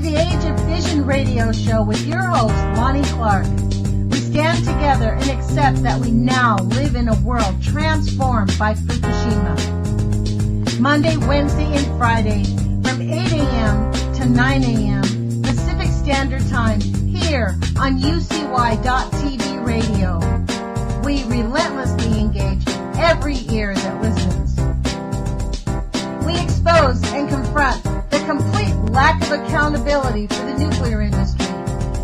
the Age of Fission radio show with your host, Lonnie Clark. We stand together and accept that we now live in a world transformed by Fukushima. Monday, Wednesday, and Friday from 8 a.m. to 9 a.m. Pacific Standard Time here on UCY.TV radio. We relentlessly engage every ear that listens. We expose and confront the complete lack of accountability for the nuclear industry.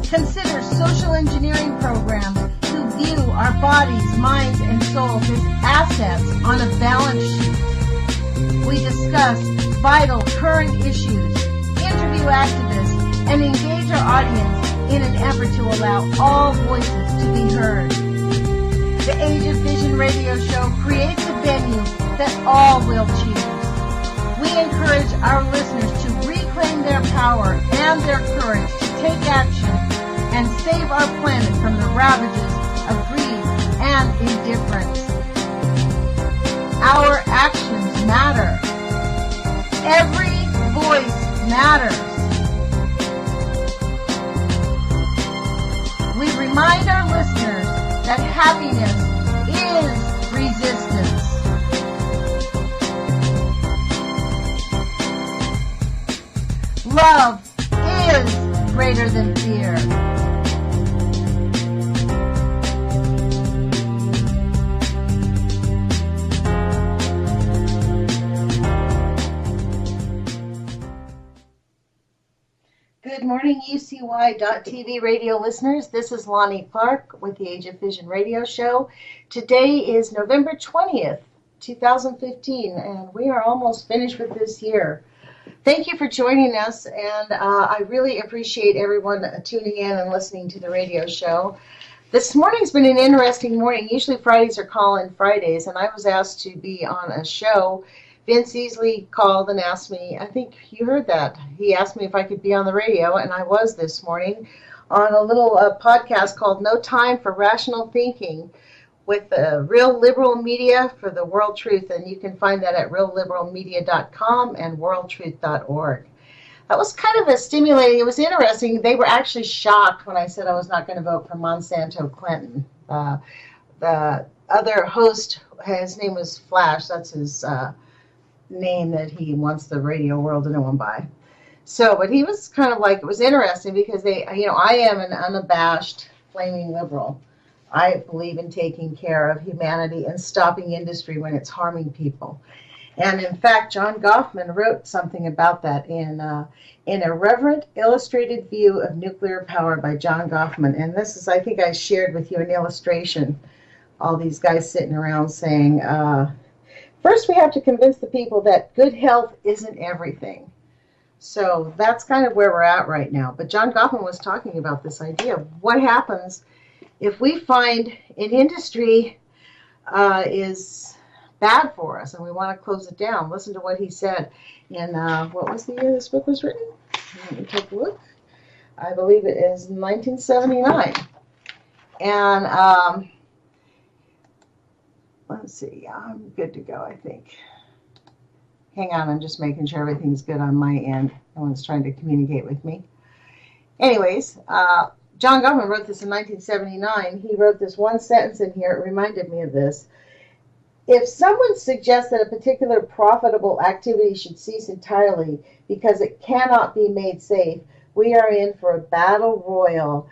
Consider social engineering programs who view our bodies, minds, and souls as assets on a balance sheet. We discuss vital current issues, interview activists, and engage our audience in an effort to allow all voices to be heard. The Age of Fission radio show creates a venue that all will choose. We encourage our listeners to reclaim their power and their courage to take action and save our planet from the ravages of greed and indifference. Our actions matter. Every voice matters. We remind our listeners that happiness is resistance. Love is greater than fear. Good morning, UCY.TV radio listeners. This is Lonnie Clark with the Age of Fission radio show. Today is November 20th, 2015, and we are almost finished with this year. Thank you for joining us, and I really appreciate everyone tuning in and listening to the radio show. This morning's been an interesting morning. Usually Fridays are call-in Fridays, and I was asked to be on a show. Vince Easley called and asked me, I think you heard that. He asked me if I could be on the radio, and I was this morning on a little podcast called No Time for Rational Thinking with Real Liberal Media for the World Truth, and you can find that at realliberalmedia.com and worldtruth.org. That was kind of a stimulating, it was interesting. They were actually shocked when I said I was not going to vote for Monsanto Clinton. The other host, his name was Flash, that's his name that he wants the radio world to know him by. So, but he was kind of like, it was interesting because I am an unabashed flaming liberal. I believe in taking care of humanity and stopping industry when it's harming people. And in fact, John Goffman wrote something about that in Irreverent Illustrated View of Nuclear Power by John Goffman. And this is, I think I shared with you an illustration. All these guys sitting around saying, first we have to convince the people that good health isn't everything. So that's kind of where we're at right now. But John Goffman was talking about this idea of what happens if we find an industry is bad for us and we want to close it down. Listen to what he said in, what was the year this book was written? Let me take a look. I believe it is 1979. And let's see, I'm good to go, I think. Hang on, I'm just making sure everything's good on my end. No one's trying to communicate with me. Anyways, John Goffman wrote this in 1979. He wrote this one sentence in here. It reminded me of this. If someone suggests that a particular profitable activity should cease entirely because it cannot be made safe, we are in for a battle royal.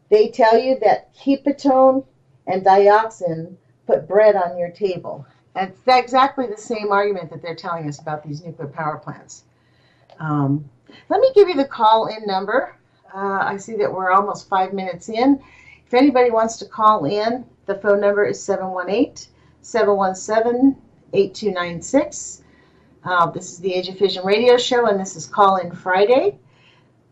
They tell you that ketone and dioxin put bread on your table. And it's exactly the same argument that they're telling us about these nuclear power plants. Let me give you the call-in number. I see that we're almost 5 minutes in. If anybody wants to call in, the phone number is 718-717-8296. This is the Age of Fission radio show, and this is Call-In Friday.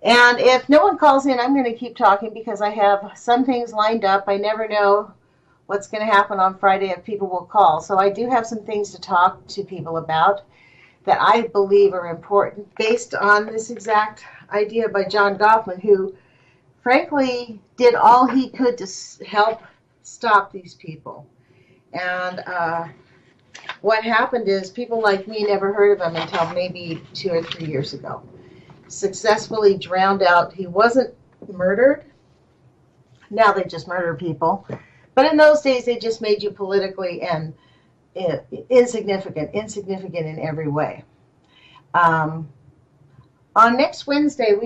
And if no one calls in, I'm going to keep talking because I have some things lined up. I never know what's going to happen on Friday if people will call. So I do have some things to talk to people about that I believe are important based on this exact idea by John Goffman, who frankly did all he could to help stop these people. And what happened is people like me never heard of him until maybe 2 or 3 years ago. successfully drowned out. He wasn't murdered. Now they just murder people. But in those days, they just made you politically and insignificant in every way. On next Wednesday,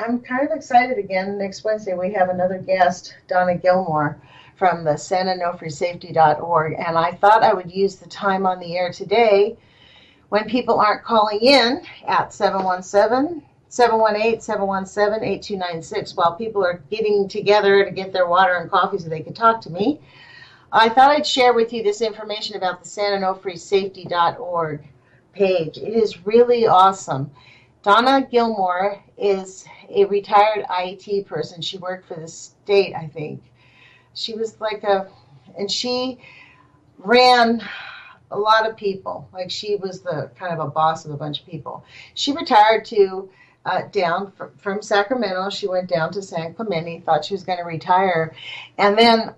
I'm kind of excited again. Next Wednesday, we have another guest, Donna Gilmore, from the SantaNofreeSafety.org. And I thought I would use the time on the air today when people aren't calling in at 718-717-8296 while people are getting together to get their water and coffee so they can talk to me. I thought I'd share with you this information about the SantaNofreeSafety.org page. It is really awesome. Donna Gilmore is a retired IT person. She worked for the state, I think. She was and she ran a lot of people. Like, she was the kind of a boss of a bunch of people. She retired down from Sacramento. She went down to San Clemente, thought she was going to retire, and then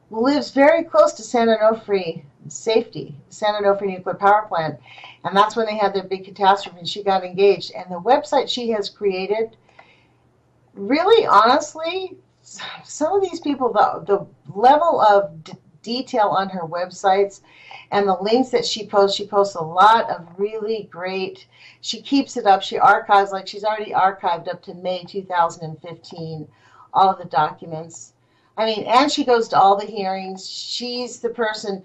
lives very close to Santa Onofre nuclear power plant. And that's when they had their big catastrophe, and she got engaged. And the website she has created, really, honestly, some of these people, the level of detail on her websites and the links that she posts a lot of really great, she keeps it up, she archives, like she's already archived up to May 2015, all of the documents. I mean, and she goes to all the hearings. She's the person,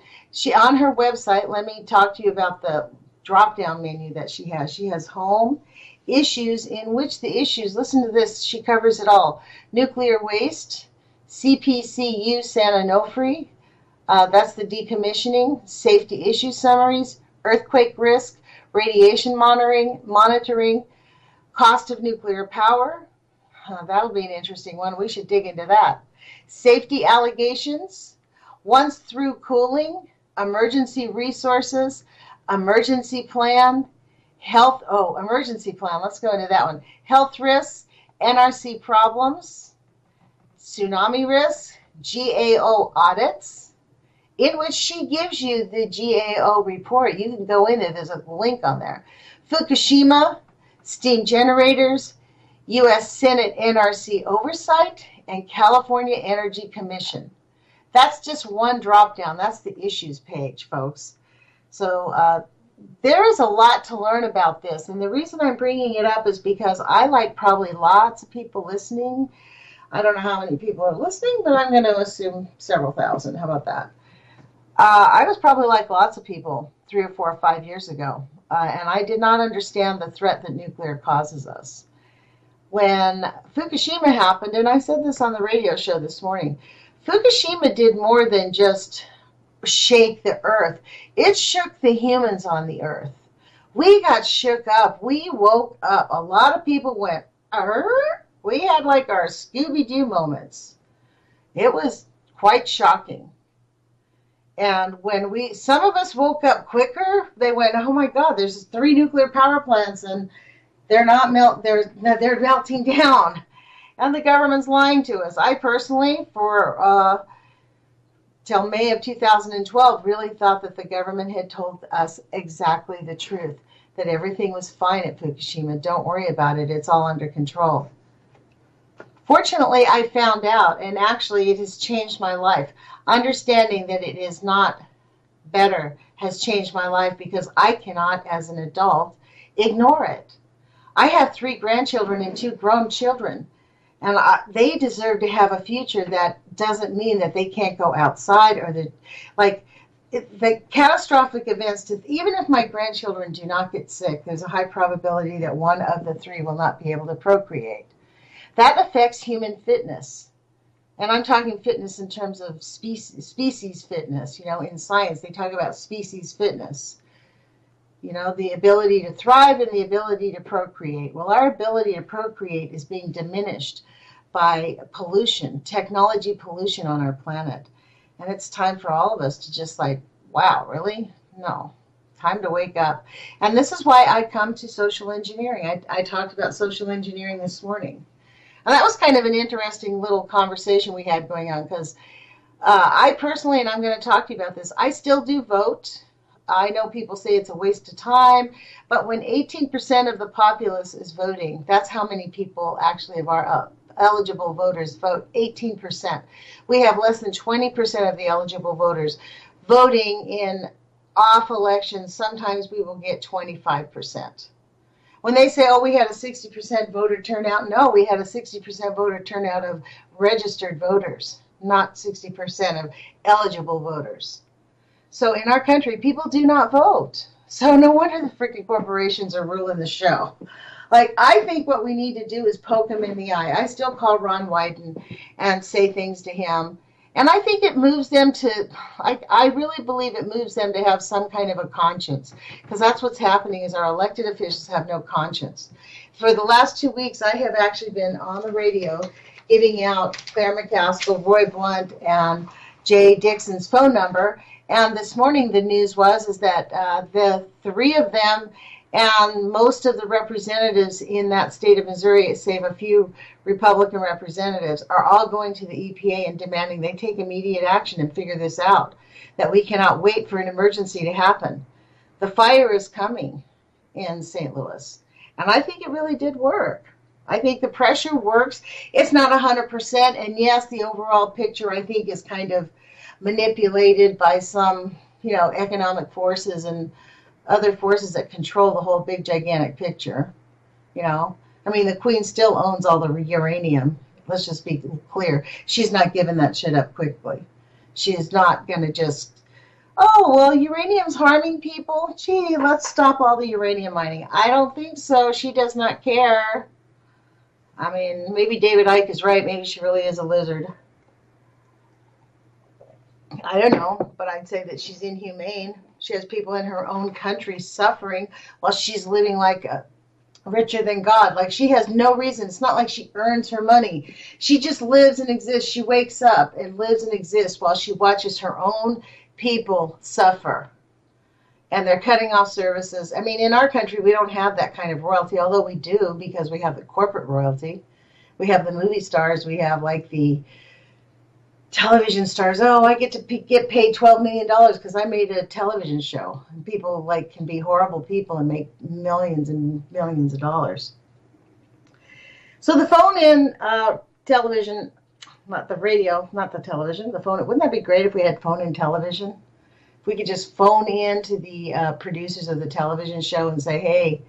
on her website, let me talk to you about the drop-down menu that she has. She has home, issues, in which the issues, listen to this, she covers it all. Nuclear waste, CPCU Santa Onofre, that's the decommissioning, safety issue summaries, earthquake risk, radiation monitoring, cost of nuclear power. That'll be an interesting one. We should dig into that. Safety allegations, once through cooling, emergency resources, emergency plan, emergency plan, let's go into that one. Health risks, NRC problems, tsunami risks, GAO audits, in which she gives you the GAO report. You can go in there, there's a link on there. Fukushima, steam generators, U.S. Senate NRC oversight, and California Energy Commission. That's just one drop down. That's the issues page, folks. So there is a lot to learn about this. And the reason I'm bringing it up is because I, like probably lots of people listening, I don't know how many people are listening, but I'm going to assume several thousand. How about that? I was probably like lots of people 3 or 4 or 5 years ago. And I did not understand the threat that nuclear causes us. When Fukushima happened, and I said this on the radio show this morning, Fukushima did more than just shake the earth. It shook the humans on the earth. We got shook up. We woke up. A lot of people went, we had like our Scooby-Doo moments. It was quite shocking. And when some of us woke up quicker, they went, oh my God, there's 3 nuclear power plants and they're they're melting down. And the government's lying to us. I personally, till May of 2012, really thought that the government had told us exactly the truth, that everything was fine at Fukushima. Don't worry about it. It's all under control. Fortunately, I found out, and actually it has changed my life. Understanding that it is not better has changed my life because I cannot, as an adult, ignore it. I have 3 grandchildren and 2 grown children, and they deserve to have a future. That doesn't mean that they can't go outside or the catastrophic events. Even if my grandchildren do not get sick, there's a high probability that one of the 3 will not be able to procreate. That affects human fitness. And I'm talking fitness in terms of species fitness. You know, in science, they talk about species fitness. You know, the ability to thrive and the ability to procreate. Well, our ability to procreate is being diminished by pollution, technology pollution on our planet. And it's time for all of us to just wow, really? No. Time to wake up. And this is why I come to social engineering. I talked about social engineering this morning. And that was kind of an interesting little conversation we had going on because I personally, and I'm going to talk to you about this, I still do vote. I know people say it's a waste of time, but when 18% of the populace is voting, that's how many people actually of our eligible voters vote, 18%. We have less than 20% of the eligible voters voting in off elections. Sometimes we will get 25%. When they say, oh, we had a 60% voter turnout, no, we had a 60% voter turnout of registered voters, not 60% of eligible voters. So in our country, people do not vote. So no wonder the freaking corporations are ruling the show. Like, I think what we need to do is poke him in the eye. I still call Ron Wyden and say things to him. And I think it moves them to, I really believe it moves them to have some kind of a conscience. Because that's what's happening is our elected officials have no conscience. For the last 2 weeks, I have actually been on the radio giving out Claire McCaskill, Roy Blunt, and Jay Dixon's phone number. And this morning the news is that the three of them and most of the representatives in that state of Missouri, save a few Republican representatives, are all going to the EPA and demanding they take immediate action and figure this out, that we cannot wait for an emergency to happen. The fire is coming in St. Louis, and I think it really did work. I think the pressure works. It's not 100%, and yes, the overall picture, I think, is kind of manipulated by some, economic forces and other forces that control the whole big gigantic picture. I mean, the Queen still owns all the uranium. Let's just be clear. She's not giving that shit up quickly. She is not going to just, oh, well, uranium's harming people. Gee, let's stop all the uranium mining. I don't think so. She does not care. I mean, maybe David Icke is right. Maybe she really is a lizard. I don't know, but I'd say that she's inhumane. She has people in her own country suffering while she's living like a richer than God. Like, she has no reason. It's not like she earns her money. She just lives and exists. She wakes up and lives and exists while she watches her own people suffer. And they're cutting off services. I mean, in our country, we don't have that kind of royalty, although we do because we have the corporate royalty. We have the movie stars. We have, like, the television stars. Oh, I get to get paid $12 million because I made a television show. And people can be horrible people and make millions and millions of dollars. So the phone-in television, not the radio, not the television, the phone. Wouldn't that be great if we had phone-in television? If we could just phone in to the producers of the television show and say, hey,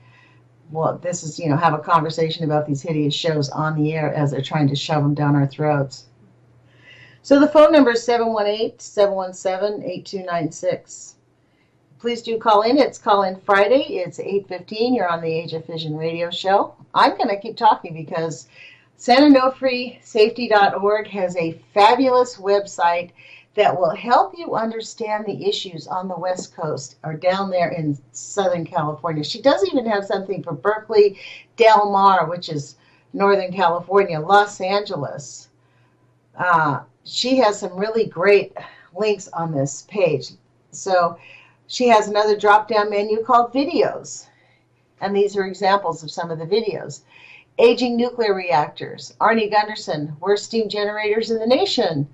well, this is, have a conversation about these hideous shows on the air as they're trying to shove them down our throats. So the phone number is 718-717-8296. Please do call in. It's call-in Friday. It's 8:15. You're on the Age of Fission radio show. I'm going to keep talking because SantaNofreSafety.org has a fabulous website that will help you understand the issues on the West Coast or down there in Southern California. She does even have something for Berkeley, Del Mar, which is Northern California, Los Angeles. She has some really great links on this page. So she has another drop-down menu called videos. And these are examples of some of the videos. Aging nuclear reactors. Arnie Gunderson, worst steam generators in the nation.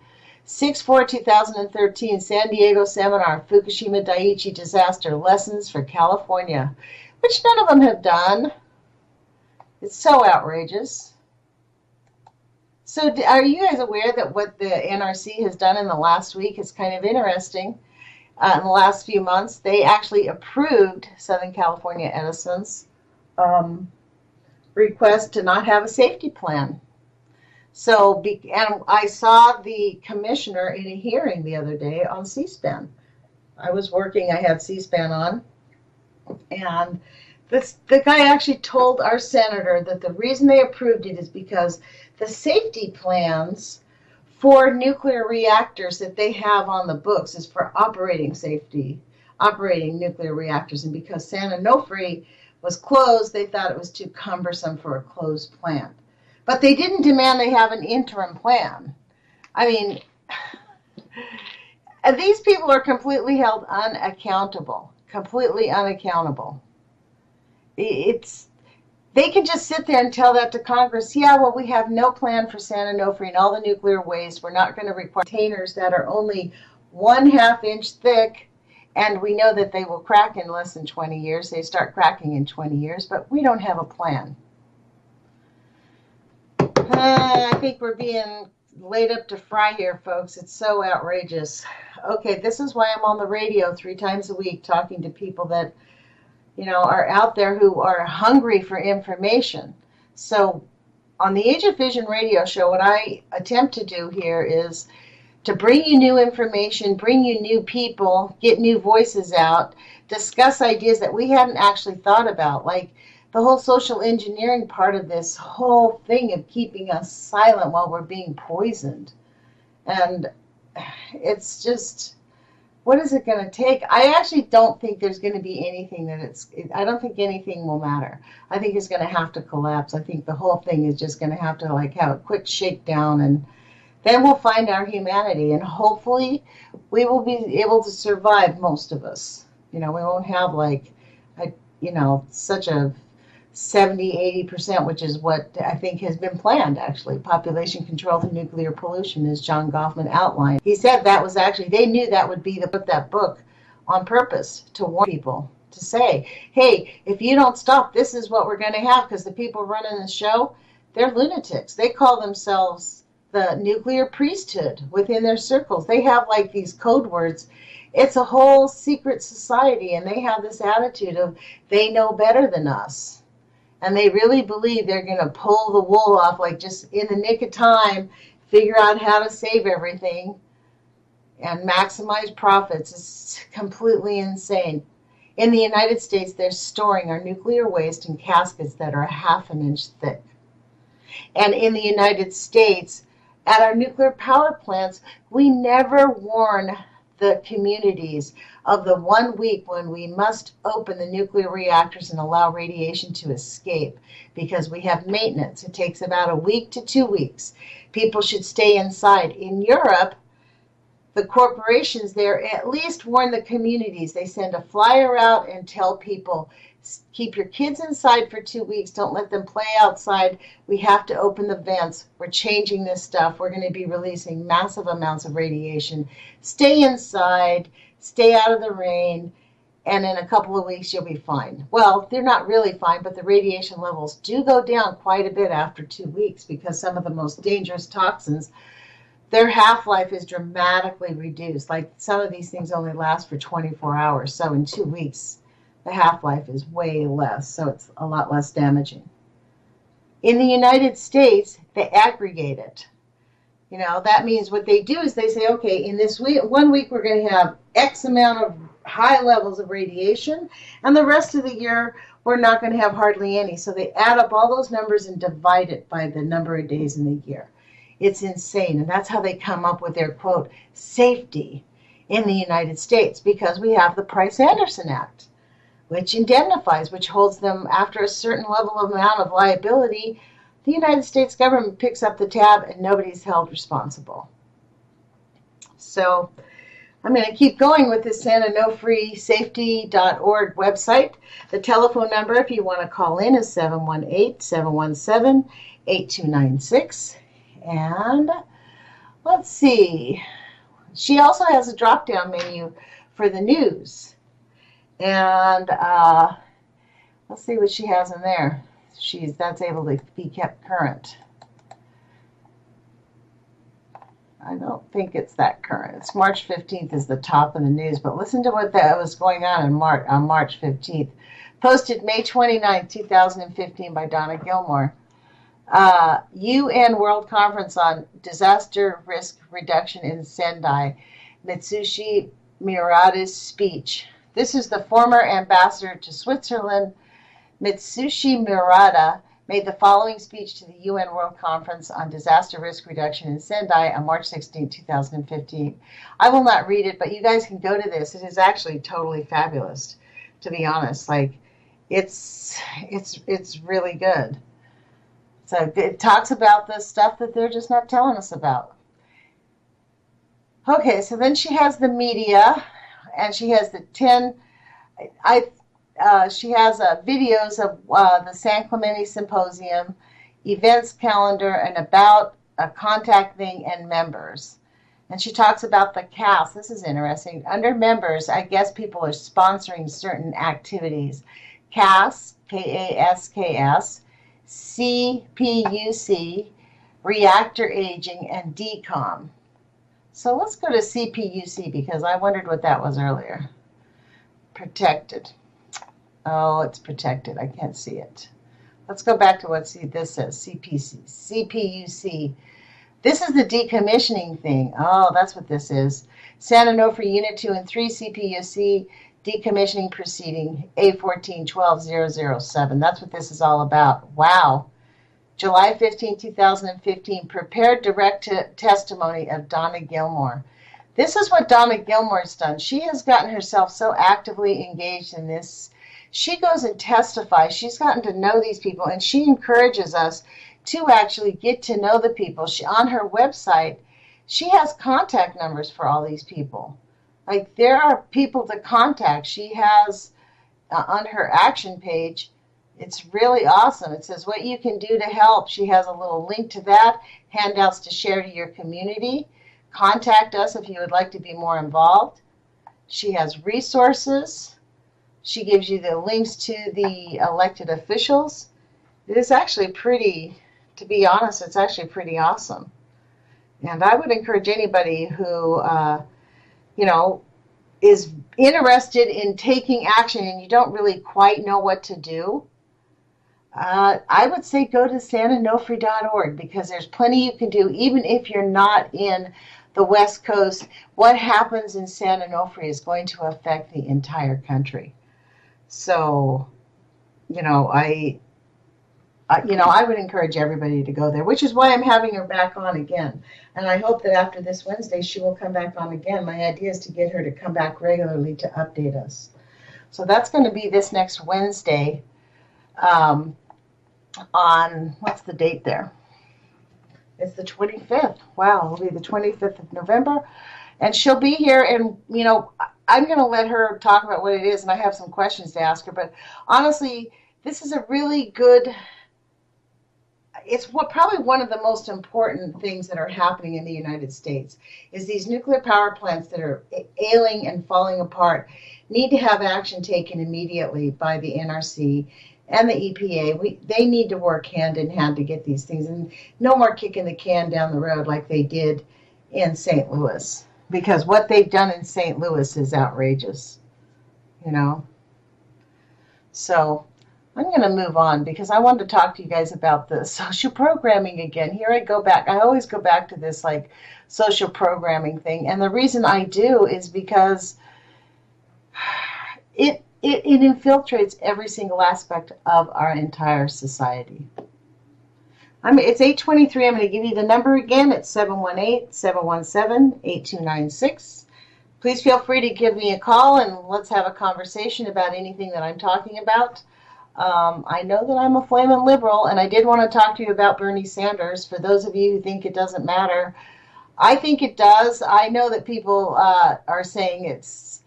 6/4/2013 San Diego seminar, Fukushima Daiichi disaster, lessons for California, which none of them have done. It's so outrageous. So are you guys aware that what the NRC has done in the last week is kind of interesting? In the last few months, they actually approved Southern California Edison's request to not have a safety plan. So, and I saw the commissioner in a hearing the other day on C-SPAN. I was working, I had C-SPAN on, and the guy actually told our senator that the reason they approved it is because the safety plans for nuclear reactors that they have on the books is for operating safety, operating nuclear reactors. And because Santa Onofre was closed, they thought it was too cumbersome for a closed plant. But they didn't demand they have an interim plan. I mean, these people are completely held unaccountable, completely unaccountable. They can just sit there and tell that to Congress, yeah, well, we have no plan for Santa Onofre and all the nuclear waste. We're not going to require containers that are only 1/2 inch thick And we know that they will crack in less than 20 years. They start cracking in 20 years, but we don't have a plan. I think we're being laid up to fry here, folks. It's so outrageous. Okay, this is why I'm on the radio 3 times a week talking to people that, are out there who are hungry for information. So on the Age of Fission radio show, what I attempt to do here is to bring you new information, bring you new people, get new voices out, discuss ideas that we hadn't actually thought about, like the whole social engineering part of this whole thing of keeping us silent while we're being poisoned. And it's just, what is it going to take? I actually don't think there's going to be anything I don't think anything will matter. I think it's going to have to collapse. I think the whole thing is just going to have to have a quick shakedown, and then we'll find our humanity, and hopefully we will be able to survive, most of us. We won't have such a 70-80%, which is what I think has been planned, actually. Population control through nuclear pollution, as John Goffman outlined. He said that was actually, they knew that would be that book on purpose, to warn people, to say, hey, if you don't stop, this is what we're going to have, because the people running the show, they're lunatics. They call themselves the nuclear priesthood within their circles. They have these code words. It's a whole secret society, and they have this attitude of they know better than us. And they really believe they're going to pull the wool off, just in the nick of time, figure out how to save everything and maximize profits. It's completely insane. In the United States, they're storing our nuclear waste in caskets that are 1/2 inch thick. And in the United States, at our nuclear power plants, we never warn the communities of the 1 week when we must open the nuclear reactors and allow radiation to escape, because we have maintenance. It takes about 1 week to 2 weeks. People should stay inside. In Europe, the corporations there at least warn the communities. They send a flyer out and tell people, keep your kids inside for 2 weeks. Don't let them play outside. We have to open the vents. We're changing this stuff. We're going to be releasing massive amounts of radiation. Stay inside. Stay out of the rain. And in a couple of weeks, you'll be fine. Well, they're not really fine, but the radiation levels do go down quite a bit after 2 weeks, because some of the most dangerous toxins, their half-life is dramatically reduced. Some of these things only last for 24 hours. So in 2 weeks, the half-life is way less, so it's a lot less damaging. In the United States, they aggregate it. That means what they do is they say, okay, in this 1 week, we're going to have X amount of high levels of radiation, and the rest of the year, we're not going to have hardly any. So they add up all those numbers and divide it by the number of days in the year. It's insane, and that's how they come up with their, quote, safety in the United States, because we have the Price-Anderson Act, which indemnifies, which holds them after a certain level of amount of liability. The United States government picks up the tab and nobody's held responsible. So I'm going to keep going with this SantaNoFreeSafety.org website. The telephone number, if you want to call in, is 718-717-8296. And let's see. She also has a drop-down menu for the news. And let's see what she has in there. That's able to be kept current. I don't think it's that current. It's March 15th is the top of the news, but listen to what that was going on March 15th. Posted May 29th, 2015 by Donna Gilmore. UN World Conference on Disaster Risk Reduction in Sendai. Mitsushi Murata's speech. This is the former ambassador to Switzerland. Mitsushi Murata made the following speech to the UN World Conference on Disaster Risk Reduction in Sendai on March 16, 2015. I will not read it, but you guys can go to this. It is actually totally fabulous, to be honest. It's really good. So it talks about the stuff that they're just not telling us about. Okay, so then she has the media, and she has the 10. She has videos of the San Clemente Symposium, events calendar, and about a contact thing and members. And she talks about the cast. This is interesting. Under members, I guess people are sponsoring certain activities. CAS, KASKS, CPUC, reactor aging, and DCOM. So let's go to CPUC because I wondered what that was earlier. Protected. Oh, it's protected. I can't see it. Let's go back to what this says, CPUC. This is the decommissioning thing. Oh, that's what this is. San Onofre Unit 2 and 3 CPUC decommissioning proceeding A1412007. That's what this is all about. Wow. July 15, 2015, prepared direct testimony of Donna Gilmore. This is what Donna Gilmore's done. She has gotten herself so actively engaged in this. She goes and testifies. She's gotten to know these people, and she encourages us to actually get to know the people. On her website, she has contact numbers for all these people. Like, there are people to contact. She has on her action page. It's really awesome. It says what you can do to help. She has a little link to that, handouts to share to your community. Contact us if you would like to be more involved. She has resources. She gives you the links to the elected officials. It is actually pretty, to be honest, it's actually pretty awesome. And I would encourage anybody who, is interested in taking action and you don't really quite know what to do, I would say go to sanonofre.org because there's plenty you can do, even if you're not in the West Coast. What happens in San Onofre is going to affect the entire country. So, I would encourage everybody to go there, which is why I'm having her back on again. And I hope that after this Wednesday, she will come back on again. My idea is to get her to come back regularly to update us. So that's going to be this next Wednesday on, what's the date there? It's the 25th. Wow, it'll be the 25th of November. And she'll be here, and, I'm going to let her talk about what it is, and I have some questions to ask her. But honestly, this is a really good, it's probably one of the most important things that are happening in the United States, is these nuclear power plants that are ailing and falling apart need to have action taken immediately by the NRC and the EPA. They need to work hand in hand to get these things, and no more kicking the can down the road like they did in St. Louis, because what they've done in St. Louis is outrageous, So I'm going to move on because I wanted to talk to you guys about the social programming again. Here I go back. I always go back to this social programming thing, and the reason I do is because it infiltrates every single aspect of our entire society. It's 8:23. I'm going to give you the number again. It's 718-717-8296. Please feel free to give me a call and let's have a conversation about anything that I'm talking about. I know that I'm a flaming liberal, and I did want to talk to you about Bernie Sanders. For those of you who think it doesn't matter, I think it does. I know that people are saying it's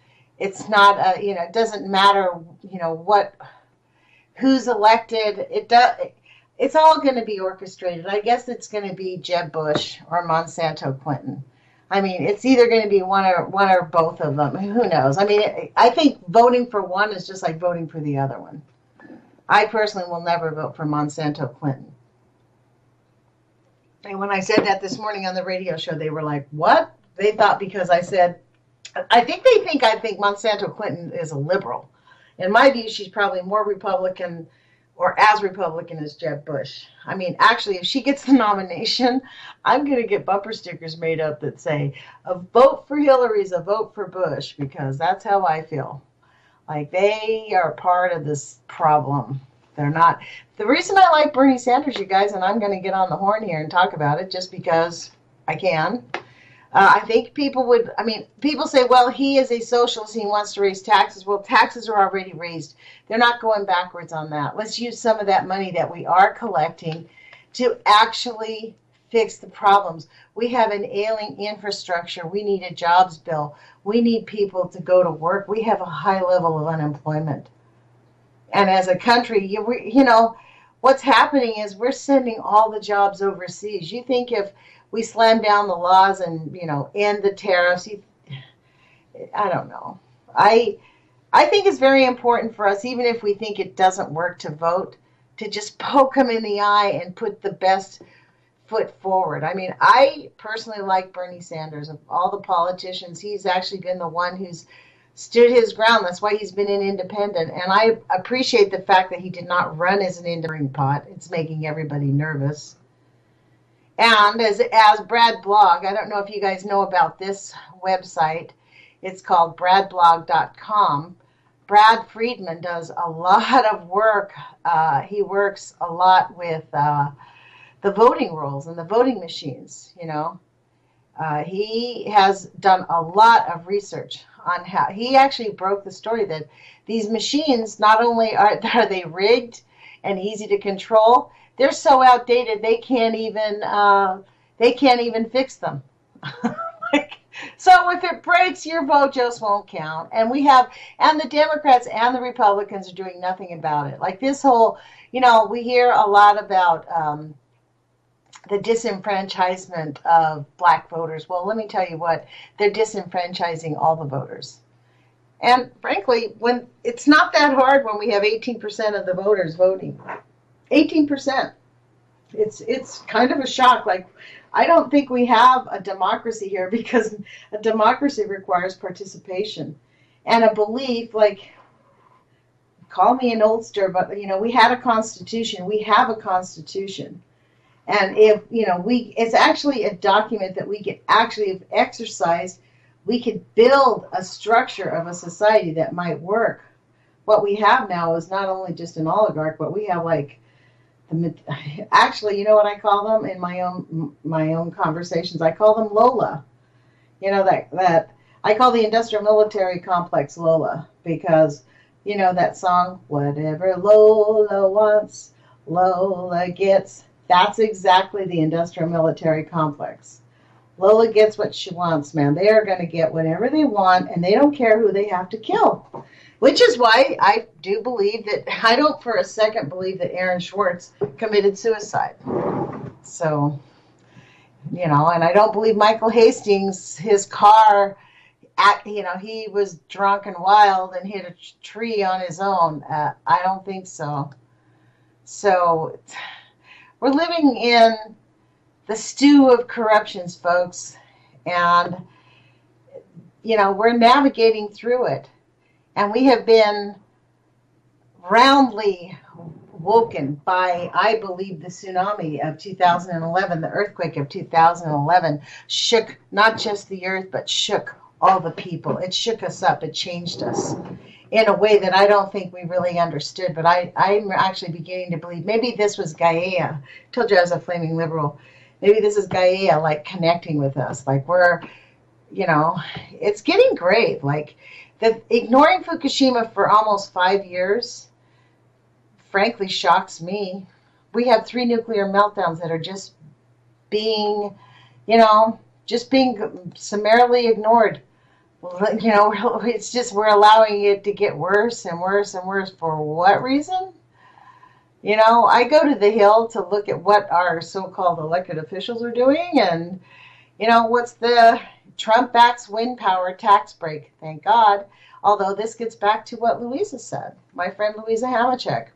not, it doesn't matter, who's elected. It's all going to be orchestrated. I guess it's going to be Jeb Bush or Monsanto Clinton. It's either going to be one or both of them. Who knows? I think voting for one is just like voting for the other one. I personally will never vote for Monsanto Clinton. And when I said that this morning on the radio show, they were like, what? They thought because I said, I think Monsanto Clinton is a liberal. In my view, she's probably more Republican or as Republican as Jeb Bush. Actually, if she gets the nomination, I'm going to get bumper stickers made up that say, a vote for Hillary is a vote for Bush, because that's how I feel. Like, they are part of this problem. They're not. The reason I like Bernie Sanders, you guys, and I'm going to get on the horn here and talk about it just because I can. I think people say, well, he is a socialist, he wants to raise taxes. Well, taxes are already raised. They're not going backwards on that. Let's use some of that money that we are collecting to actually fix the problems. We have an ailing infrastructure. We need a jobs bill. We need people to go to work. We have a high level of unemployment. And as a country, what's happening is we're sending all the jobs overseas. You think if we slam down the laws and, end the tariffs. I don't know. I think it's very important for us, even if we think it doesn't work to vote, to just poke them in the eye and put the best foot forward. I mean, I personally like Bernie Sanders. Of all the politicians, he's actually been the one who's stood his ground. That's why he's been an independent. And I appreciate the fact that he did not run as an independent pot. It's making everybody nervous. And as Brad Blog, I don't know if you guys know about this website. It's called bradblog.com. Brad Friedman does a lot of work. He works a lot with the voting rolls and the voting machines, He has done a lot of research on how he actually broke the story that these machines, not only are they rigged and easy to control, they're so outdated they can't even fix them. So if it breaks, your vote just won't count. And the Democrats and the Republicans are doing nothing about it. Like this whole, we hear a lot about the disenfranchisement of black voters. Well, let me tell you what, they're disenfranchising all the voters. And frankly, when it's not that hard when we have 18% of the voters voting. 18%. It's kind of a shock. Like, I don't think we have a democracy here, because a democracy requires participation and a belief. Like, call me an oldster, but we had a constitution. We have a constitution, and if it's actually a document that we could actually, if exercised, we could build a structure of a society that might work. What we have now is not only just an oligarch, but we have actually, you know what I call them in my own conversations? I call them Lola. That I call the industrial military complex Lola, because that song, whatever Lola wants, Lola gets. That's exactly the industrial military complex. Lola gets what she wants, man. They are going to get whatever they want, and they don't care who they have to kill. Which is why I do believe that, I don't for a second believe that Aaron Swartz committed suicide. So, and I don't believe Michael Hastings, his car, he was drunk and wild and hit a tree on his own. I don't think so. So, we're living in the stew of corruptions, folks. And, we're navigating through it. And we have been roundly woken by, I believe, the tsunami of 2011, the earthquake of 2011, shook not just the earth, but shook all the people. It shook us up. It changed us in a way that I don't think we really understood. But I'm actually beginning to believe maybe this was Gaia. I told you I was a flaming liberal. Maybe this is Gaia, like, connecting with us. Like, it's getting grave. Like, ignoring Fukushima for almost 5 years, frankly, shocks me. We have 3 nuclear meltdowns that are just being summarily ignored. It's just, we're allowing it to get worse and worse and worse. For what reason? I go to the Hill to look at what our so-called elected officials are doing, and, what's the Trump backs wind power tax break, thank God. Although this gets back to what Louisa said, my friend Louisa Hamachek.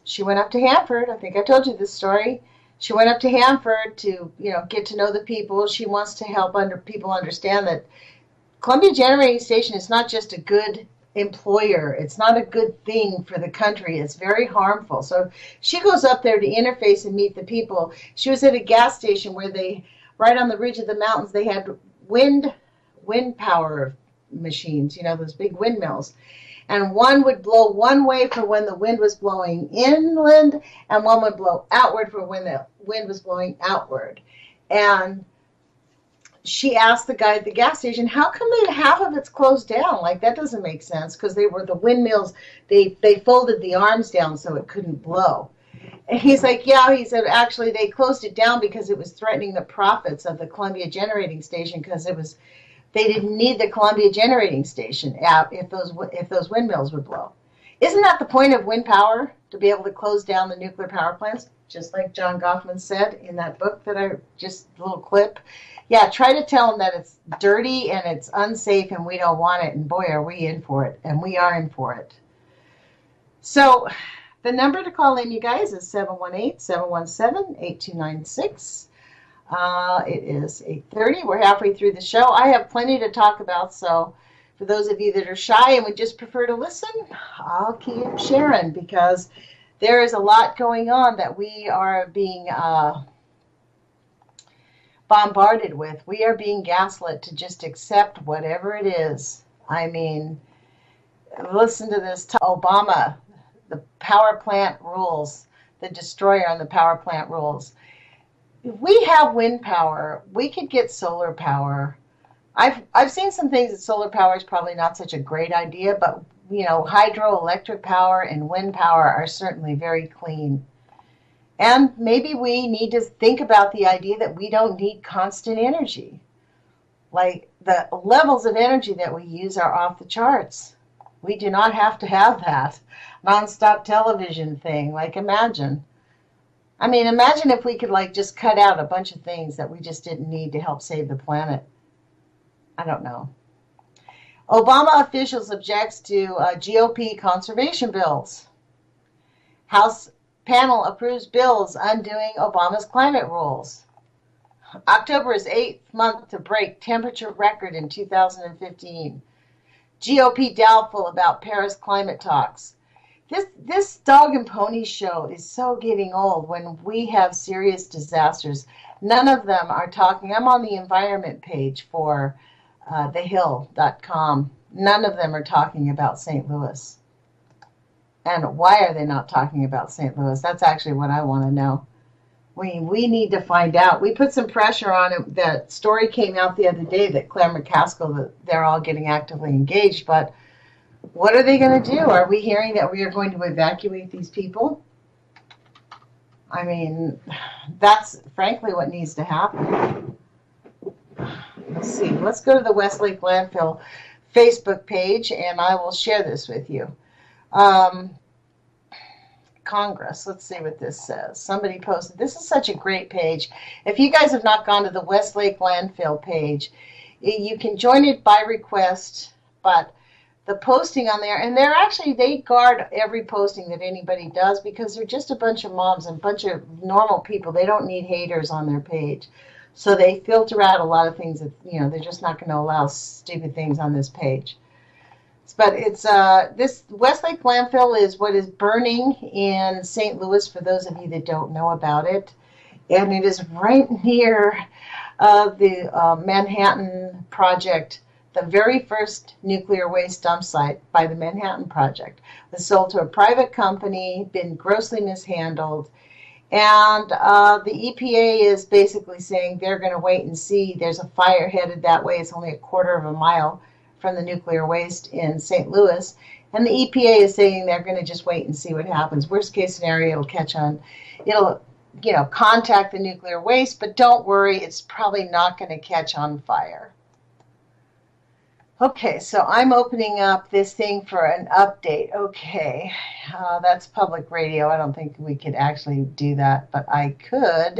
She went up to Hanford. I think I told you this story. She went up to Hanford to, get to know the people. She wants to help people understand that Columbia Generating Station is not just a good employer. It's not a good thing for the country. It's very harmful. So she goes up there to interface and meet the people. She was at a gas station where right on the ridge of the mountains, they had wind power machines, those big windmills. And one would blow one way for when the wind was blowing inland, and one would blow outward for when the wind was blowing outward. And she asked the guy at the gas station, how come half of it's closed down? Like, that doesn't make sense, because they were the windmills, they folded the arms down so it couldn't blow. And he's like, yeah, he said, actually, they closed it down because it was threatening the profits of the Columbia Generating Station, because they didn't need the Columbia Generating Station if those windmills would blow. Isn't that the point of wind power? to be able to close down the nuclear power plants, just like John Goffman said in that book that a little clip. Yeah, try to tell them that it's dirty and it's unsafe and we don't want it. And boy, are we in for it. And we are in for it. So the number to call in, you guys, is 718-717-8296. It is 8:30. We're halfway through the show. I have plenty to talk about, so for those of you that are shy and would just prefer to listen, I'll keep sharing because there is a lot going on that we are being bombarded with. We are being gaslit to just accept whatever it is. I mean, listen to this. Obama, the power plant rules, the destroyer on the power plant rules. If we have wind power, we could get solar power. I've seen some things that solar power is probably not such a great idea, but hydroelectric power and wind power are certainly very clean. And maybe we need to think about the idea that we don't need constant energy. Like the levels of energy that we use are off the charts. We do not have to have that nonstop television thing. Like imagine if we could just cut out a bunch of things that we just didn't need to help save the planet. I don't know. Obama officials objects to GOP conservation bills. House panel approves bills undoing Obama's climate rules. October is 8th month to break temperature record in 2015. GOP doubtful about Paris climate talks. This dog and pony show is so getting old when we have serious disasters. None of them are talking. I'm on the environment page for thehill.com. None of them are talking about St. Louis. And why are they not talking about St. Louis? That's actually what I want to know. We need to find out. We put some pressure on it. That story came out the other day that Claire McCaskill, that they're all getting actively engaged, but what are they going to do? Are we hearing that we are going to evacuate these people? I mean, that's frankly what needs to happen. Let's see. Let's go to the Westlake Landfill Facebook page, and I will share this with you. Congress. Let's see what this says. Somebody posted. This is such a great page. If you guys have not gone to the Westlake Landfill page, you can join it by request, but the posting on there, and they guard every posting that anybody does because they're just a bunch of moms and a bunch of normal people. They don't need haters on their page. So they filter out a lot of things that, they're just not going to allow stupid things on this page. But it's this Westlake landfill is what is burning in St. Louis, for those of you that don't know about it. And it is right near the Manhattan Project. The very first nuclear waste dump site by the Manhattan Project was sold to a private company, been grossly mishandled. And the EPA is basically saying they're going to wait and see. There's a fire headed that way. It's only a quarter of a mile from the nuclear waste in St. Louis. And the EPA is saying they're going to just wait and see what happens. Worst case scenario, it'll catch on. It'll, contact the nuclear waste, but don't worry, it's probably not going to catch on fire. Okay, so I'm opening up this thing for an update. Okay, that's public radio. I don't think we could actually do that, but I could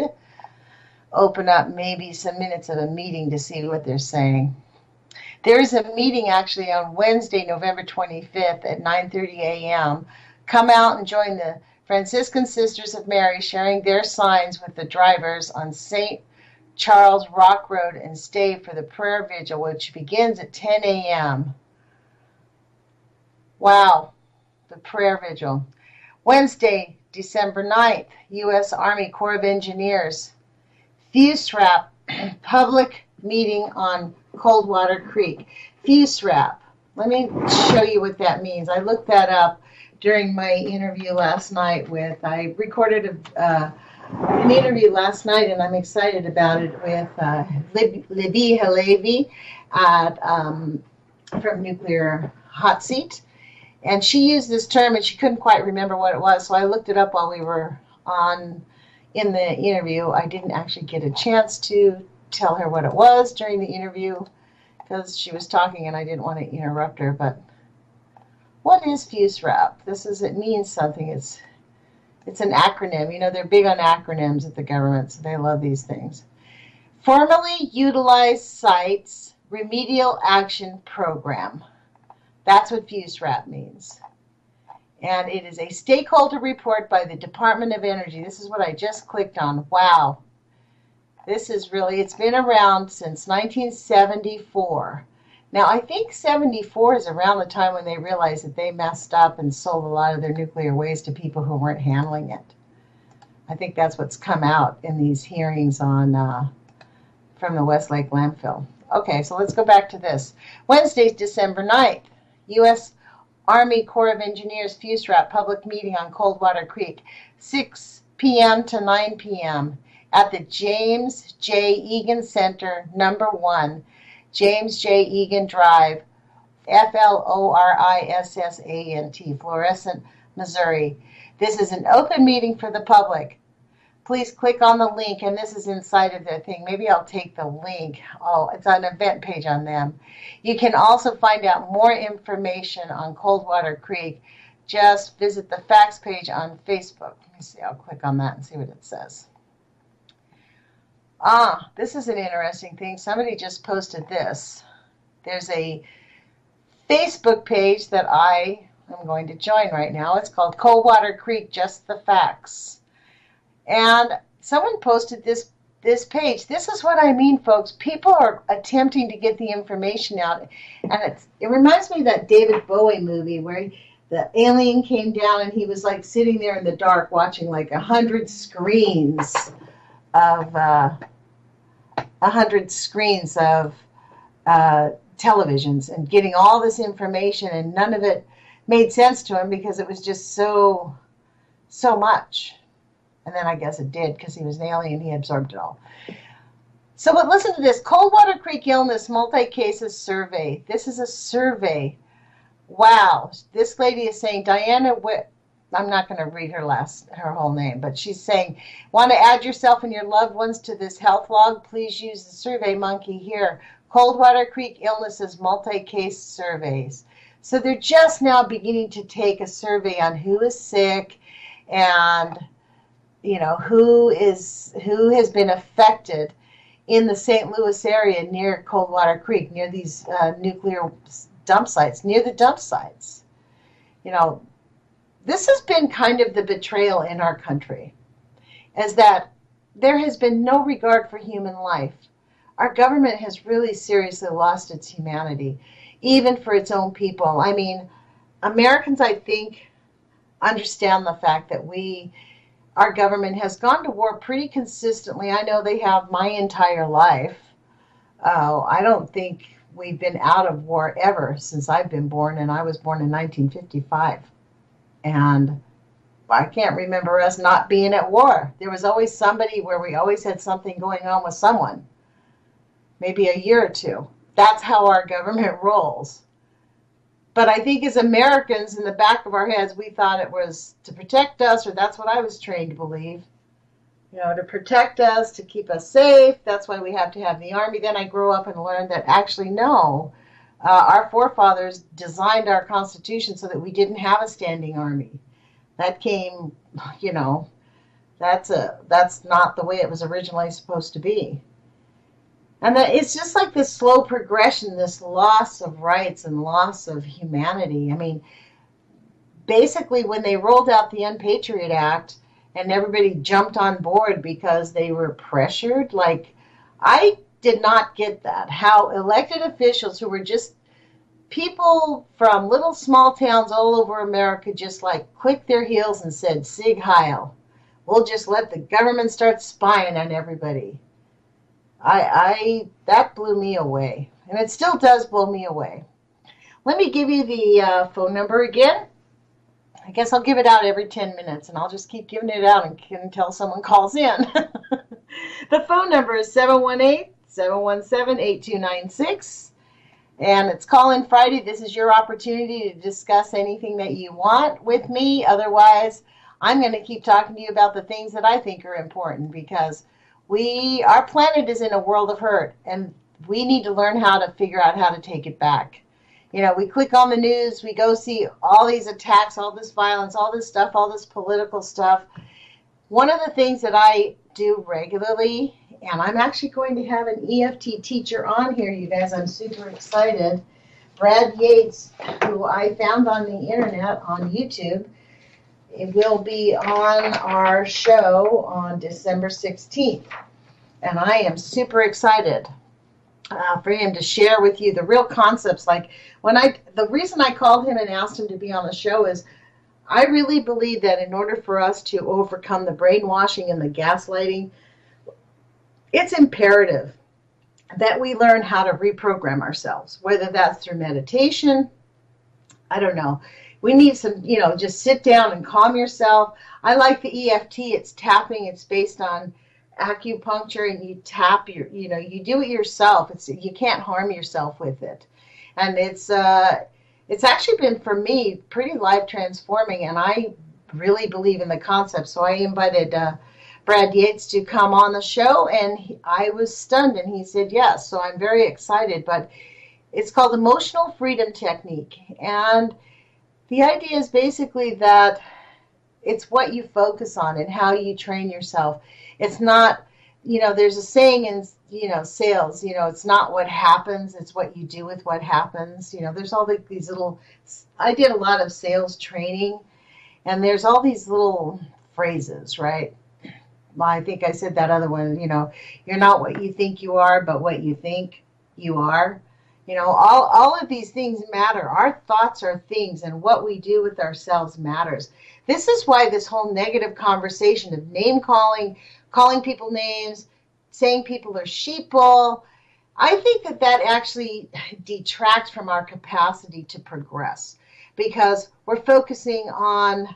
open up maybe some minutes of a meeting to see what they're saying. There's a meeting actually on Wednesday, November 25th at 9:30 a.m. Come out and join the Franciscan Sisters of Mary sharing their signs with the drivers on St. Charles Rock Road and stay for the prayer vigil, which begins at 10 a.m. Wow, the prayer vigil. Wednesday, December 9th, U.S. Army Corps of Engineers. FUSRAP, public meeting on Coldwater Creek. FUSRAP. Let me show you what that means. I looked that up during my interview last night I recorded an interview last night, and I'm excited about it, with Libby Halevi from Nuclear Hot Seat. And she used this term, and she couldn't quite remember what it was, so I looked it up while we were in the interview. I didn't actually get a chance to tell her what it was during the interview because she was talking and I didn't want to interrupt her. But what is FUSRAP? It means something. It's It's an acronym. You know, they're big on acronyms at the government, so they love these things. Formally utilized sites remedial action program. That's what FUSRAP means. And it is a stakeholder report by the Department of Energy. This is what I just clicked on. Wow. This is really, it's been around since 1974. Now, I think 74 is around the time when they realized that they messed up and sold a lot of their nuclear waste to people who weren't handling it. I think that's what's come out in these hearings on from the Westlake landfill. Okay, so let's go back to this. Wednesday, December 9th, U.S. Army Corps of Engineers FUSRAP public meeting on Coldwater Creek, 6 p.m. to 9 p.m. at the James J. Egan Center, number 1, James J. Egan Drive, Florissant, Florissant, Missouri. This is an open meeting for the public. Please click on the link, and this is inside of the thing. Maybe I'll take the link. Oh, it's on an event page on them. You can also find out more information on Coldwater Creek. Just visit the facts page on Facebook. Let me see. I'll click on that and see what it says. This is an interesting thing. Somebody just posted this. There's a Facebook page that I am going to join right now. It's called Coldwater Creek, Just the Facts. And someone posted this page. This is what I mean, folks. People are attempting to get the information out. And it reminds me of that David Bowie movie where the alien came down and he was like sitting there in the dark watching like 100 screens of televisions and getting all this information, and none of it made sense to him because it was just so much. And then I guess it did because he was an alien. He absorbed it all. So, but listen to this. Coldwater Creek Illness Multi-Cases Survey. This is a survey. Wow. This lady is saying, Diana Witt, I'm not going to read her whole name, but she's saying, want to add yourself and your loved ones to this health log? Please use the Survey Monkey here. Coldwater Creek Illnesses Multi-Case Surveys. So they're just now beginning to take a survey on who is sick and you know, who has been affected in the St. Louis area near Coldwater Creek, near these nuclear dump sites, near the dump sites. You know, this has been kind of the betrayal in our country, is that there has been no regard for human life. Our government has really seriously lost its humanity, even for its own people. I mean, Americans, I think, understand the fact that our government has gone to war pretty consistently. I know they have my entire life. I don't think we've been out of war ever since I've been born, and I was born in 1955. And I can't remember us not being at war. There was always somebody where we always had something going on with someone, maybe a year or two. That's how our government rolls. But I think as Americans, in the back of our heads, we thought it was to protect us, or that's what I was trained to believe. You know, to protect us, to keep us safe. That's why we have to have the Army. Then I grew up and learned that actually, no. Our forefathers designed our Constitution so that we didn't have a standing Army. That came, you know, that's not the way it was originally supposed to be. And it's just like this slow progression, this loss of rights and loss of humanity. I mean, basically when they rolled out the Unpatriot Act and everybody jumped on board because they were pressured, like, I did not get that. How elected officials who were just people from little small towns all over America just like clicked their heels and said, Sig Heil. We'll just let the government start spying on everybody. That blew me away, and it still does blow me away. Let me give you the phone number again. I guess I'll give it out every 10 minutes, and I'll just keep giving it out until someone calls in. The phone number is 718-717-8296, and it's Call-In Friday. This is your opportunity to discuss anything that you want with me. Otherwise, I'm going to keep talking to you about the things that I think are important, because our planet is in a world of hurt, and we need to learn how to figure out how to take it back. We click on the news, we go see all these attacks, all this violence, all this stuff, all this political stuff. One of the things that I do regularly, and I'm actually going to have an EFT teacher on here, you guys. I'm super excited. Brad Yates, who I found on the internet on YouTube, it will be on our show on December 16th. And I am super excited for him to share with you the real concepts. Like the reason I called him and asked him to be on the show is I really believe that in order for us to overcome the brainwashing and the gaslighting, it's imperative that we learn how to reprogram ourselves, whether that's through meditation. I don't know. We need some, just sit down and calm yourself. I like the EFT. It's tapping. It's based on acupuncture, and you tap you do it yourself. You can't harm yourself with it. And it's actually been, for me, pretty life transforming, and I really believe in the concept. So I invited Brad Yates to come on the show, and I was stunned, and he said yes. So I'm very excited. But it's called Emotional Freedom Technique, and the idea is basically that it's what you focus on and how you train yourself. It's not, there's a saying in, sales, it's not what happens, it's what you do with what happens. There's all these little, I did a lot of sales training, and there's all these little phrases, right? Well, I think I said that other one, you're not what you think you are, but what you think you are. All of these things matter. Our thoughts are things, and what we do with ourselves matters. This is why this whole negative conversation of name calling people names, saying people are sheeple, I think that actually detracts from our capacity to progress, because we're focusing on,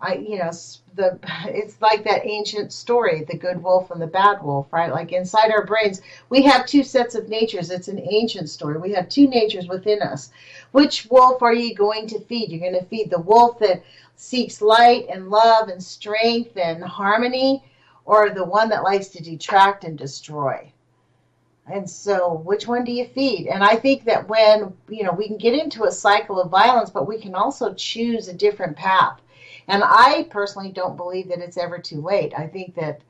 it's like that ancient story, the good wolf and the bad wolf, right? Like inside our brains, we have two sets of natures. It's an ancient story. We have two natures within us. Which wolf are you going to feed? You're going to feed the wolf that seeks light and love and strength and harmony, or the one that likes to detract and destroy? And so which one do you feed? And I think that when, we can get into a cycle of violence, but we can also choose a different path. And I personally don't believe that it's ever too late. I think that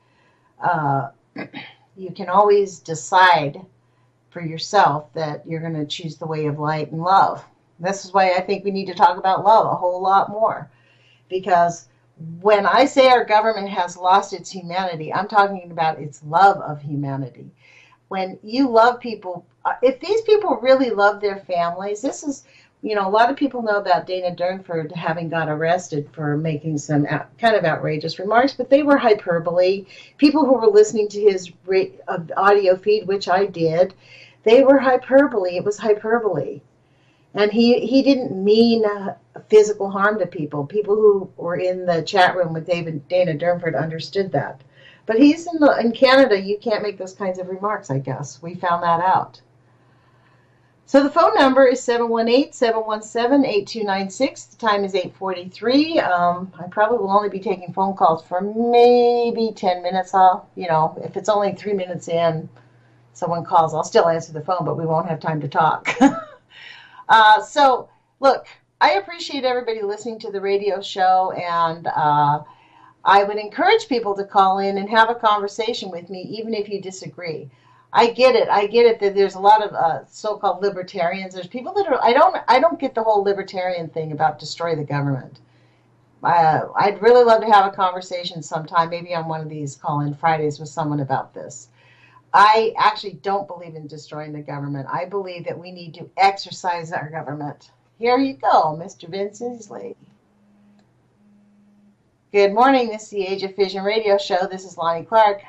you can always decide for yourself that you're going to choose the way of light and love. This is why I think we need to talk about love a whole lot more. Because when I say our government has lost its humanity, I'm talking about its love of humanity. When you love people, if these people really love their families, this is, a lot of people know about Dana Durnford having got arrested for making some kind of outrageous remarks, but they were hyperbole. People who were listening to his audio feed, which I did, they were hyperbole. It was hyperbole. And he didn't mean physical harm to people. People who were in the chat room with Dana Durnford understood that. But he's in Canada. You can't make those kinds of remarks, I guess. We found that out. So the phone number is 718-717-8296. The time is 8:43. I probably will only be taking phone calls for maybe 10 minutes. If it's only 3 minutes in, someone calls, I'll still answer the phone, but we won't have time to talk. So, look, I appreciate everybody listening to the radio show, and I would encourage people to call in and have a conversation with me, even if you disagree. I get it that there's a lot of so-called libertarians. There's people that are, I don't get the whole libertarian thing about destroy the government. I'd really love to have a conversation sometime, maybe on one of these call-in Fridays with someone about this. I actually don't believe in destroying the government. I believe that we need to exercise our government. Here you go, Mr. Vince Inslee. Good morning. This is the Age of Fission radio show. This is Lonnie Clark.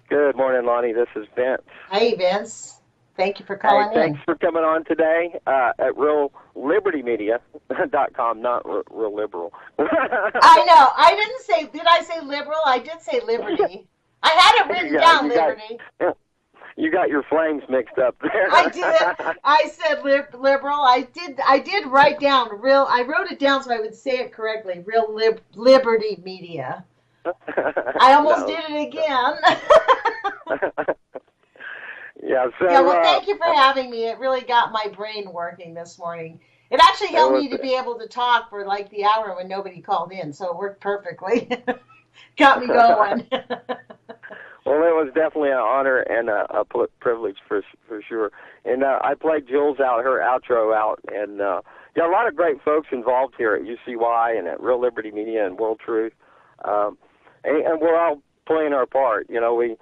Good morning, Lonnie. This is Vince. Hey, Vince. Thank you for calling in. Thanks for coming on today at reallibertymedia.com, not real liberal. I know. Did I say liberal? I did say liberty. I had it written down, liberty. You got your flames mixed up there. I did. I said liberal. I did write down real. I wrote it down so I would say it correctly. Real Liberty Media. I almost did it again. Yeah, Yeah. So Yeah, well, thank you for having me. It really got my brain working this morning. It actually it helped was me to be able to talk for like the hour when nobody called in, so it worked perfectly. Got me going. well, it was definitely an honor and a privilege for sure. And I played Jules out, her outro out, and yeah, a lot of great folks involved here at UCY and at Real Liberty Media and World Truth, and we're all playing our part. You know, we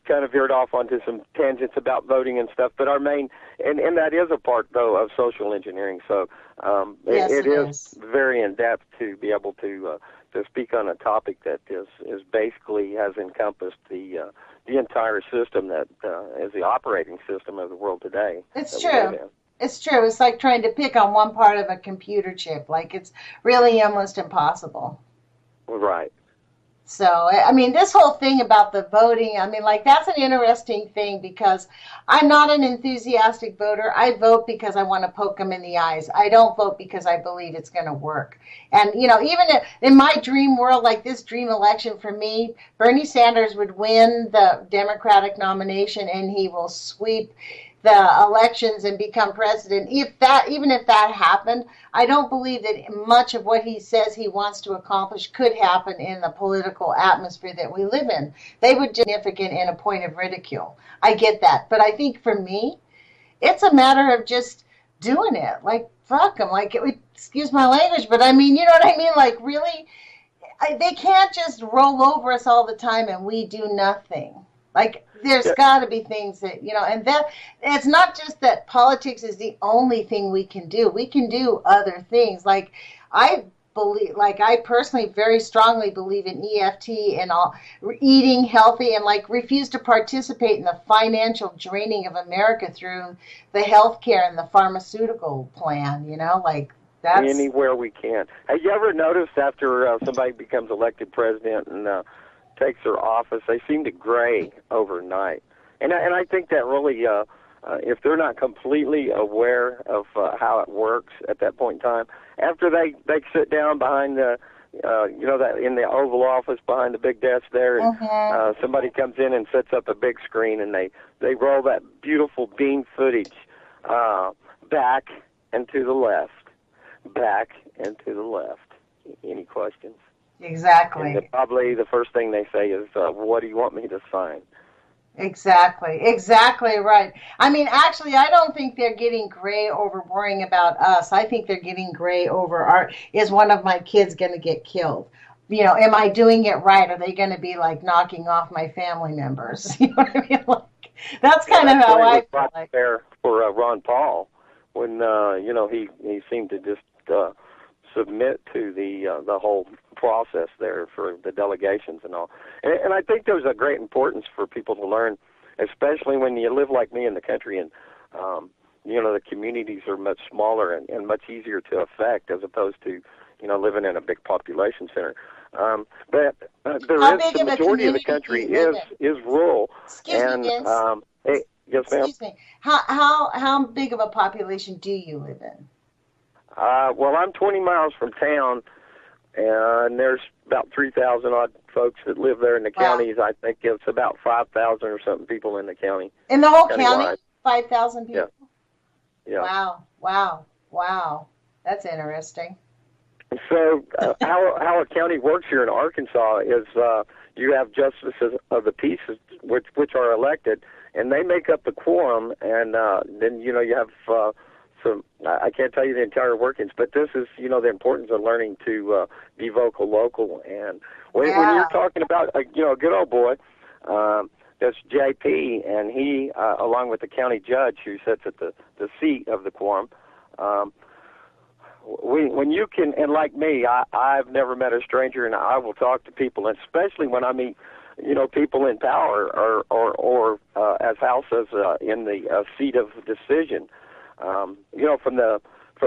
kind of veered off onto some tangents about voting and stuff, but our main, and that is a part, though, of social engineering. So Yes, it it is is. very in-depth to be able to speak on a topic that is basically has encompassed the entire system that is the operating system of the world today. It's That we live true. in. It's true. It's like trying to pick on one part of a computer chip. Like it's really almost impossible. Right. So, I mean, this whole thing about the voting, I mean, like, that's an interesting thing because I'm not an enthusiastic voter. I vote because I want to poke them in the eyes. I don't vote because I believe it's going to work. And, you know, even in my dream world, like this dream election for me, Bernie Sanders would win the Democratic nomination and he will sweep the elections and become president. Even if that happened, I don't believe that much of what he says he wants to accomplish could happen in the political atmosphere that we live in. They would be significant in a point of ridicule. I get that. But I think for me, it's a matter of just doing it. Like, fuck them. Like, excuse my language, but I mean, you know what I mean? Like, really, they can't just roll over us all the time and we do nothing. Like there's Yeah. got to be things that and that it's not just that politics is the only thing we can do. We can do other things. Like I I personally very strongly believe in EFT and all eating healthy and like refuse to participate in the financial draining of America through the healthcare and the pharmaceutical plan. Like that's Anywhere we can. Have you ever noticed after somebody becomes elected president and takes their office, they seem to gray overnight? And I think that really, if they're not completely aware of how it works at that point in time, after they sit down behind the, that in the Oval Office behind the big desk there, and somebody comes in and sets up a big screen, and they roll that beautiful beam footage back and to the left, back and to the left. Any questions? exactly. And probably the first thing they say is, what do you want me to sign? Exactly right. I mean, actually, I don't think they're getting gray over worrying about us. I think they're getting gray over is one of my kids going to get killed? Am I doing it right? Are they going to be like knocking off my family members? You know what I mean? Like, that's kind of how I feel like. There for Ron Paul when he seemed to just submit to the whole process there for the delegations and all. And I think there's a great importance for people to learn, especially when you live like me in the country and the communities are much smaller and much easier to affect as opposed to living in a big population center. But the majority of the country is rural. Excuse me, Vince. Hey, yes, ma'am. Excuse me. How big of a population do you live in? Well, I'm 20 miles from town, and there's about 3,000 odd folks that live there in the counties. I think it's about 5,000 or something people in the county. In the whole county? 5,000 people? Yeah. Wow. That's interesting. So how a county works here in Arkansas is you have justices of the peace, which are elected, and they make up the quorum, and then you have some. I can't tell you the entire workings, but this is the importance of learning to be vocal local. And when you're talking about a good old boy, that's JP, and he along with the county judge who sits at the seat of the quorum. When you can, and like me, I've never met a stranger, and I will talk to people, and especially when I meet, people in power or as houses in the seat of decision. From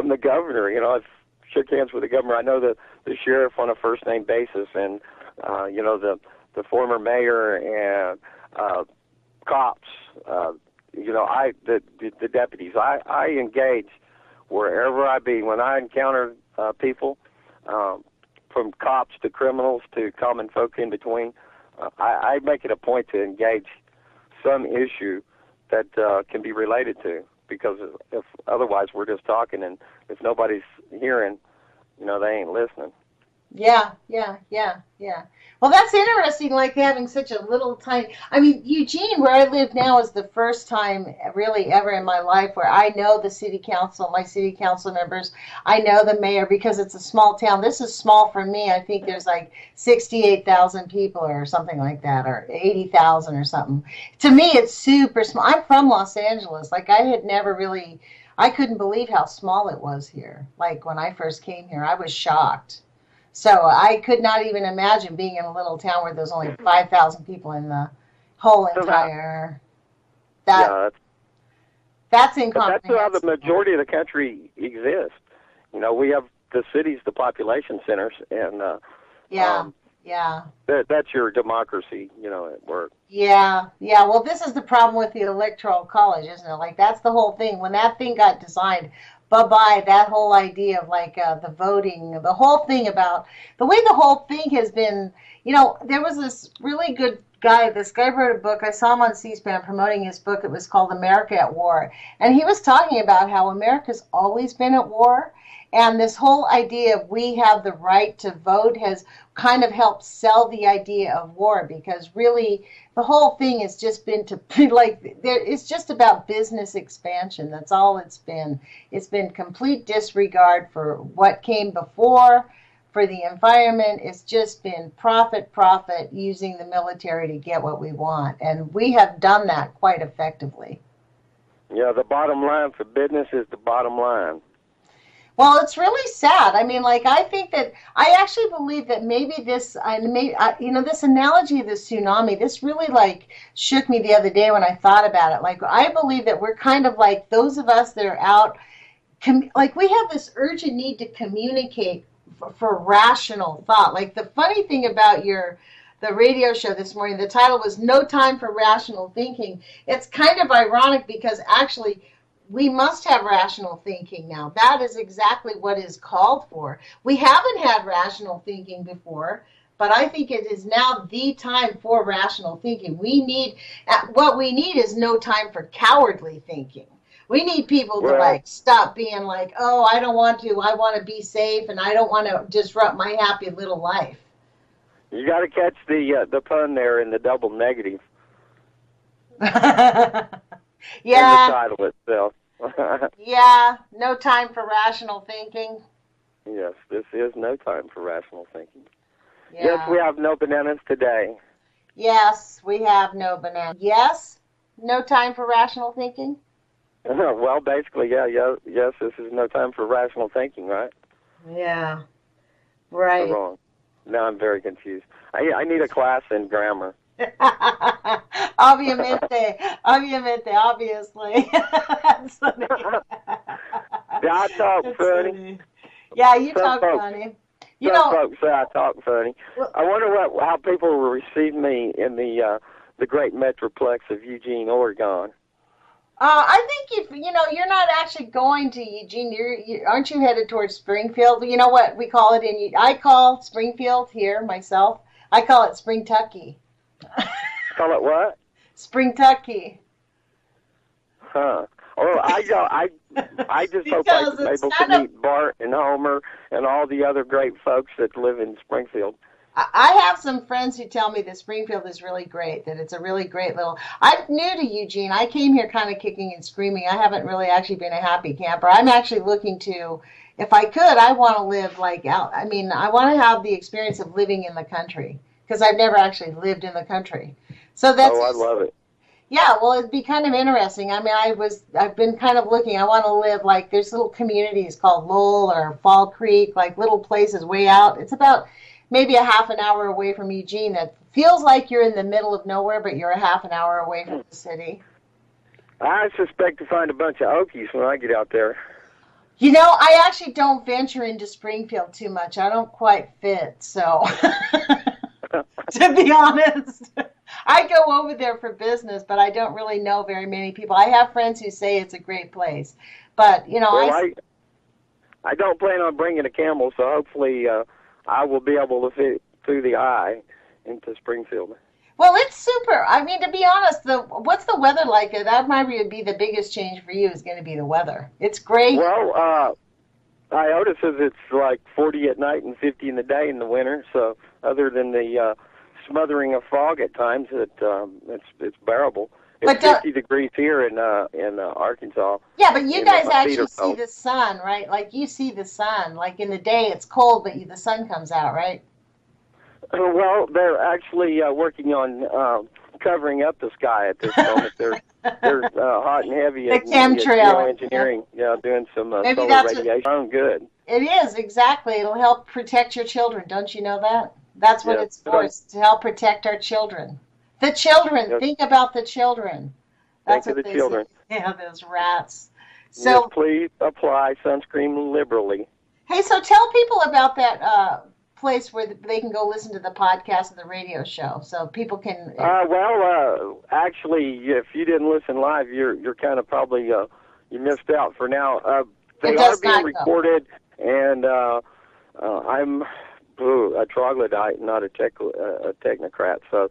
the governor, I've shook hands with the governor. I know the sheriff on a first name basis, and the former mayor and cops. The deputies. I engage wherever I be. When I encounter people, from cops to criminals to common folk in between, I make it a point to engage some issue that can be related to. Because if otherwise we're just talking, and if nobody's hearing, they ain't listening. Yeah. Well, that's interesting, like having such a little tiny. I mean, Eugene, where I live now, is the first time really ever in my life where I know the city council, my city council members. I know the mayor because it's a small town. This is small for me. I think there's like 68,000 people or something like that, or 80,000 or something. To me, it's super small. I'm from Los Angeles. Like, I had never really, I couldn't believe how small it was here. Like, when I first came here, I was shocked. So I could not even imagine being in a little town where there's only 5,000 people in the whole entire. That's That's incomprehensible. how the majority of the country exists. We have the cities, the population centers, and that's your democracy, at work. Yeah. Well, this is the problem with the Electoral College, isn't it? Like, that's the whole thing. When that thing got designed, bye-bye, that whole idea of, like, the voting, the whole thing about the way the whole thing has been, there was this really good guy. This guy wrote a book. I saw him on C-SPAN promoting his book. It was called America at War. And he was talking about how America's always been at war. And this whole idea of we have the right to vote has kind of helped sell the idea of war, because really the whole thing has just been to it's just about business expansion. That's all it's been. It's been complete disregard for what came before, for the environment. It's just been profit, using the military to get what we want. And we have done that quite effectively. Yeah, the bottom line for business is the bottom line. Well, it's really sad. I mean, like, I think that I actually believe that maybe this, this analogy of the tsunami, this really, like, shook me the other day when I thought about it. Like, I believe that we're kind of like those of us that are out, like, we have this urgent need to communicate for rational thought. Like, the funny thing about the radio show this morning, the title was No Time for Rational Thinking. It's kind of ironic because actually we must have rational thinking now. That is exactly what is called for. We haven't had rational thinking before, but I think it is now the time for rational thinking. What we need is no time for cowardly thinking. We need people to like stop being like, oh, I don't want to. I want to be safe, and I don't want to disrupt my happy little life. You got to catch the pun there in the double negative. Yeah. In the title itself. Yeah, no time for rational thinking. Yes, this is no time for rational thinking. Yeah. Yes, we have no bananas today. Yes, we have no bananas. Yes, no time for rational thinking. Well, basically, yes, this is no time for rational thinking, right? Yeah, right. Or wrong. Now I'm very confused. I need a class in grammar. Obviamente, obviously. That's funny. Yeah, I talk funny. Yeah, you talk funny. Some folks say I talk funny. I wonder how people will receive me in the great metroplex of Eugene, Oregon. I think you're not actually going to Eugene. Aren't you headed towards Springfield? You know what we call it I call Springfield here myself. I call it Springtucky. Call it what? Springtucky. Huh. Well, I just hope I'm able to meet Bart and Homer and all the other great folks that live in Springfield. I have some friends who tell me that Springfield is really great, that it's a really great I'm new to Eugene. I came here kind of kicking and screaming. I haven't really actually been a happy camper. I'm actually looking to, if I could, I want to live out. I mean, I want to have the experience of living in the country, because I've never actually lived in the country. So that's. Oh, I love it. Yeah, well, it'd be kind of interesting. I mean, I've been kind of looking. I want to live there's little communities called Lowell or Fall Creek, like little places way out. It's about maybe a half an hour away from Eugene. That feels like you're in the middle of nowhere, but you're a half an hour away from the city. I suspect to find a bunch of Okies when I get out there. I actually don't venture into Springfield too much. I don't quite fit, so to be honest. I go over there for business, but I don't really know very many people. I have friends who say it's a great place, but I don't plan on bringing a camel, so hopefully I will be able to fit through the eye into Springfield. Well, it's super. I mean, to be honest, what's the weather like? That might be the biggest change for you is going to be the weather. It's great. Well, IOTA says it's like 40 at night and 50 in the day in the winter. So other than the smothering of fog at times, it's bearable. It's 50 degrees here in Arkansas. Yeah, but you guys actually see the sun, right? Like you see the sun. Like in the day, it's cold, but the sun comes out, right? Well, they're actually working on covering up the sky at this moment. They're hot and heavy the chemtrail engineering, doing some solar radiation. Oh, good. It is, exactly. It'll help protect your children. Don't you know that? That's what it's for. It's to help protect our children. The children. Yes. Think about the children. That's Think what of the children. Say. Yeah, those rats. So yes, please apply sunscreen liberally. Hey, so tell people about that place where they can go listen to the podcast of the radio show, so people can. Actually, if you didn't listen live, you're kind of probably you missed out for now. They are being recorded, and I'm a troglodyte, not a technocrat, so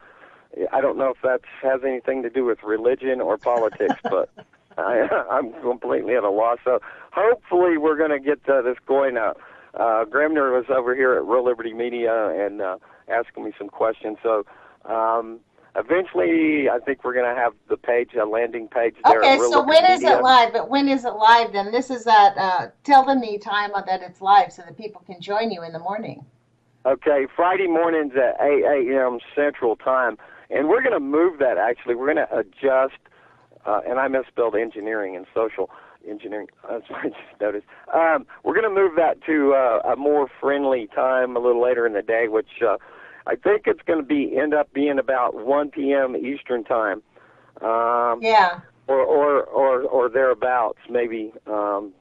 I don't know if that has anything to do with religion or politics, but I'm completely at a loss. So hopefully we're going to get this going. Gremner was over here at Real Liberty Media and asking me some questions. So eventually I think we're going to have the page, a landing page there. Okay, so when is it live? But when is it live then? This is at, tell them the time that it's live so that people can join you in the morning. Okay, Friday mornings at 8 a.m. Central Time. And we're going to move that, actually. We're going to adjust, and I misspelled engineering and social engineering. That's what I just noticed. We're going to move that to a more friendly time a little later in the day, which I think it's going to end up being about 1 p.m. Eastern Time. Yeah. Or thereabouts, maybe 9,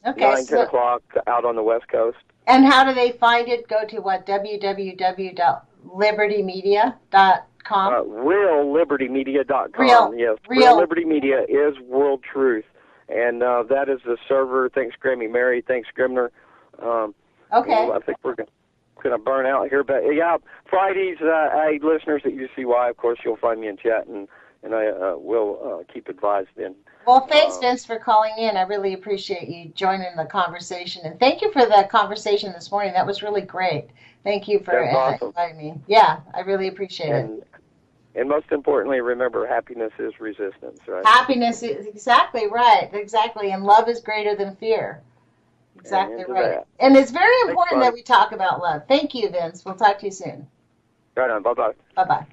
10 o'clock out on the West Coast. And how do they find it? Go to what? www.libertymedia.com? RealLibertyMedia.com. Yes. Real Liberty Media is World Truth. And that is the server. Thanks, Grammy Mary. Thanks, Grimner. Okay. I think we're going to burn out here. But, yeah, Fridays, listeners at UCY, of course, you'll find me in chat, and I will keep advised then. Well, thanks, Vince, for calling in. I really appreciate you joining the conversation. And thank you for the conversation this morning. That was really great. Thank you for inviting me. Yeah, I really appreciate it. And most importantly, remember, happiness is resistance, right? Happiness is exactly right. Exactly. And love is greater than fear. Exactly right. That. And it's very important that we talk about love. Thank you, Vince. We'll talk to you soon. Right on. Bye-bye. Bye-bye.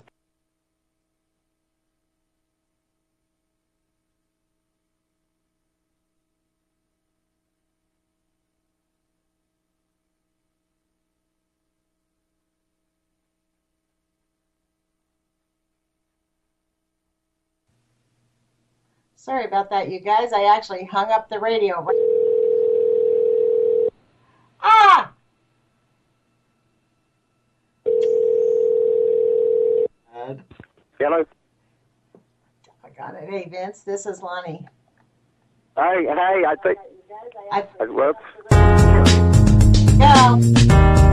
Sorry about that, you guys. I actually hung up the radio. Ah! Hello? I got it. Hey, Vince, this is Lonnie. Hey, I think... Go.